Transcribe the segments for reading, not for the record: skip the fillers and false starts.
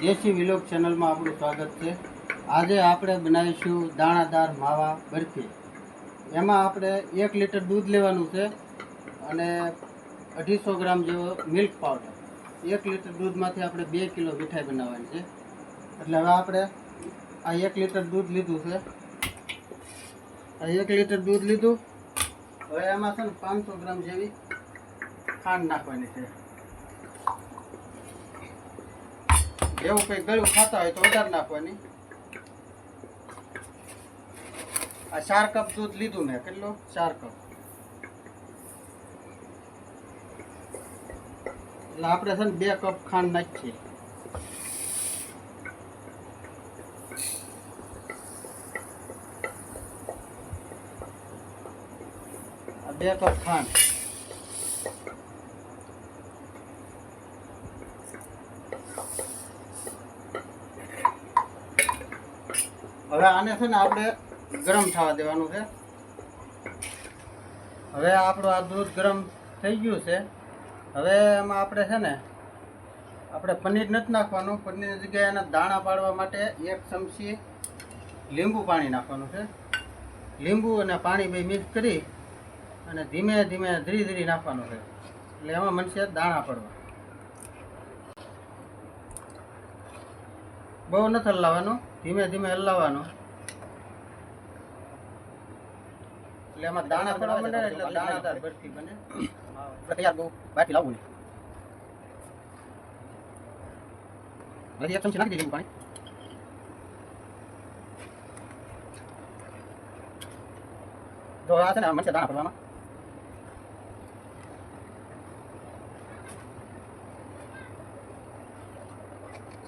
દેશી વિલોક ચેનલમાં આપણું સ્વાગત છે। આજે આપણે બનાવીશું દાણાદાર માવા બરફી। એમાં આપણે 1 લીટર દૂધ લેવાનું છે અને 250 ગ્રામ જેવો મિલ્ક પાવડર। 1 લીટર દૂધમાંથી આપણે 2 કિલો મીઠાઈ બનાવવાની છે। એટલે હવે આપણે આ 1 લીટર દૂધ લીધું છે। આ 1 લીટર દૂધ લીધું। હવે એમાં છે ને 500 ગ્રામ જેવી ખાંડ નાખવાની છે। એવું કંઈ ગળ્યું ખાતા હોય તો વધારે નાખવાની। આ 4 કપ દૂધ લીધું મેં। કેટલું? 4 કપ। એટલે આપણે છે ને 2 કપ ખાંડ નાખીએ। આ 2 કપ ખાંડ। હવે આને છે ને આપણે ગરમ થવા દેવાનું છે। હવે આપણું આ દૂધ ગરમ થઈ ગયું છે। હવે એમાં આપણે છે ને પનીર નથી નાખવાનું। પનીરની જગ્યાએ એના દાણા પાડવા માટે 1 ચમચી લીંબુ પાણી નાખવાનું છે। લીંબુ અને પાણી બે મિક્સ કરી અને ધીમે ધીમે ધીરે ધીરે નાખવાનું છે। એટલે એમાં મનશે દાણા પડવા। બહુ નથી હલાવવાનું, ધીમે ધીમે હલાવવાનું। એટલે એમાં દાણા પડવા માંડે એટલે દાણાદાર બરફી બને। તૈયાર બહુ બાકી લાવવું નહીં। હજી 1 ચમચી નાખી દીધું પાણી। જો આ છે ને મનશે દાણા પડવામાં।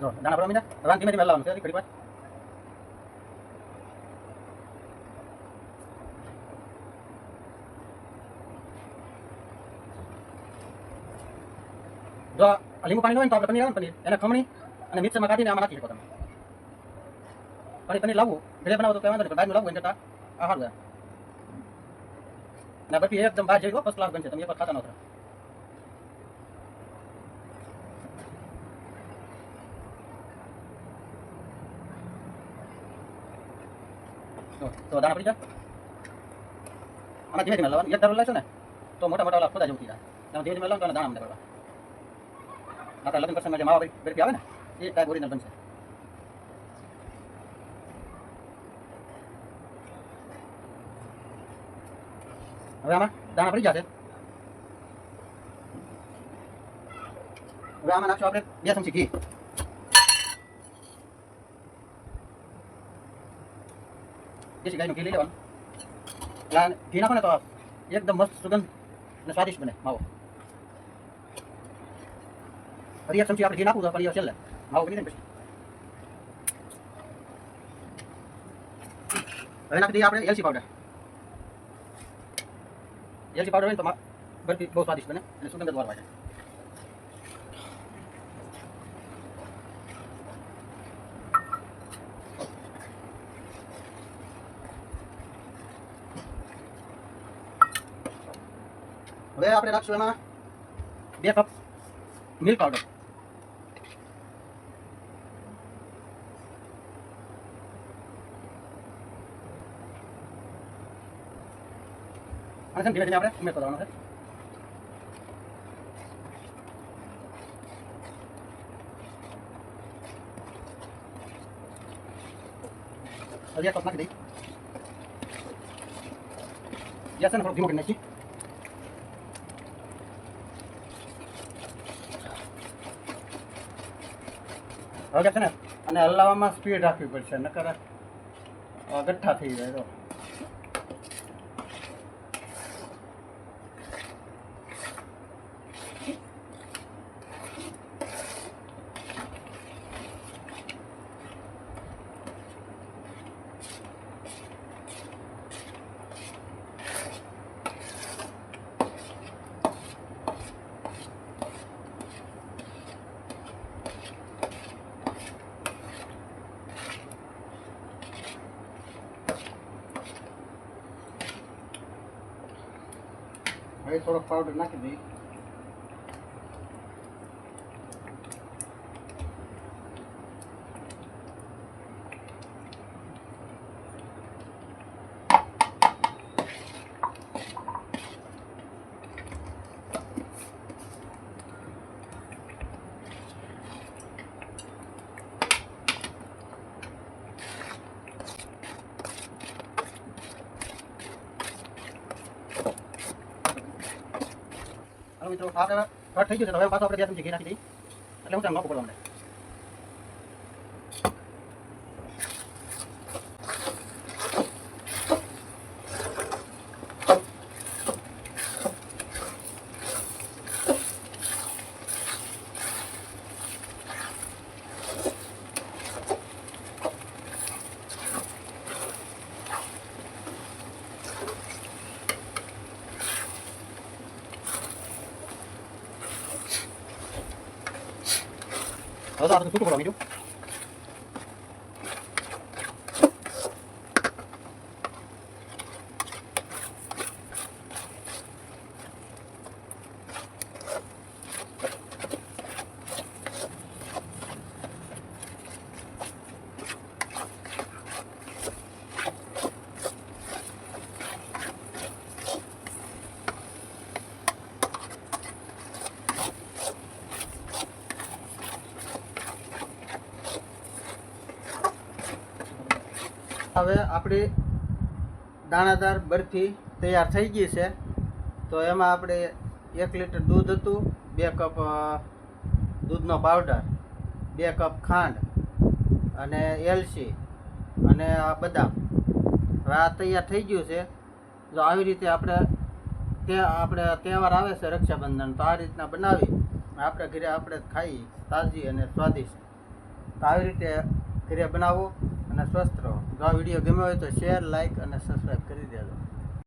જો દાણા પડવા માંડ્યા। હવે ધીમે ધીમે હલાવવાનું છે ઘડી વાર। જો લીંબુ પાણી હોય ને તો આપણે પનીર આવે ને પનીર એને ખમણી અને મિક્સરમાં કાઢીને આમાં નાખી શકો તમે। પનીર લાવવું ઘરે બનાવો તો કઈ વાંધો નહીં, બહારનું લાવવું એને કરતાં આ સારું છે। અને બરફી એકદમ બહાર જેવી ફર્સ્ટ ક્લાસ બનશે, તમે એકવાર ખાતા ન થો। તો દાણા પડી જાય આમાં ધીમે ધીમે લાવવાનું। એક ધારો લાવશો ને તો મોટા મોટા ઓલા ખોદા જેવું થઈ જાય। તમે ધીમે ધીમે લાવો તો દાણા અમને પડવા। આપણા લગ્ન પ્રસંગમાં જે માવા બરફી આવે ને એ ટાઈપ ઓરિજિનલ બનશે। હવે આમાં દાણા પડી જશે। હવે આમાં નાખશું આપણે 2 ચમચી ઘી। દેશી ગાયનું ઘી લઈ લેવાનું। એટલે ઘી નાખો ને તો એકદમ મસ્ત સુગંધ અને સ્વાદિષ્ટ બને માવો। હજી 1 ચમચી આપણે ઘી નાખવું તો પણ છેલ્લે માવો બની જાય પછી। હવે નાખી દઈએ આપણે એલચી પાવડર। એલચી પાવડર હોય ને તો બરફી બહુ સ્વાદિષ્ટ બને અને સુગંધ વાળવા છે। હવે આપણે નાખશું એમાં 2 કપ મિલ્ક પાવડર। અને ધીમે ધીમે આપણે ઉમેરતો જવાનું છે। હજી 1 કપ નાખી દઈએ। ગેસ ને થોડું ધીમું કરી નાખીએ। હવે છે ને અને હલાવવામાં સ્પીડ રાખવી પડશે, નકર ગઠ્ઠા થઈ જાય। તો હવે થોડોક પાવડર નાખી દઈએ। મિત્રો આપણે કટ થઈ ગયું છે. હવે પાછો આપણે 2 ચમચી ઘી નાખી દઈએ એટલે હું નોખું પડવા માંડે. હવે તો આપણે છૂટું કરવા માંડ્યું. હવે આપણી દાણાદાર બરફી તૈયાર થઈ ગઈ છે. તો એમાં આપણે 1 લીટર દૂધ હતું, 2 કપ દૂધનો પાવડર, 2 કપ ખાંડ અને એલચી અને આ બદામ. હવે આ તૈયાર થઈ ગયું છે. જો આવી રીતે આપણે તહેવાર આવે છે રક્ષાબંધન, તો આ રીતના બનાવી આપણે ઘરે આપણે ખાઈ તાજી અને સ્વાદિષ્ટ. તો આવી રીતે ઘરે બનાવો અને સ્વસ્થ રહો. જો આ વિડીયો ગમ્યો હોય તો શેર, લાઇક અને સબસ્ક્રાઈબ કરી દેજો.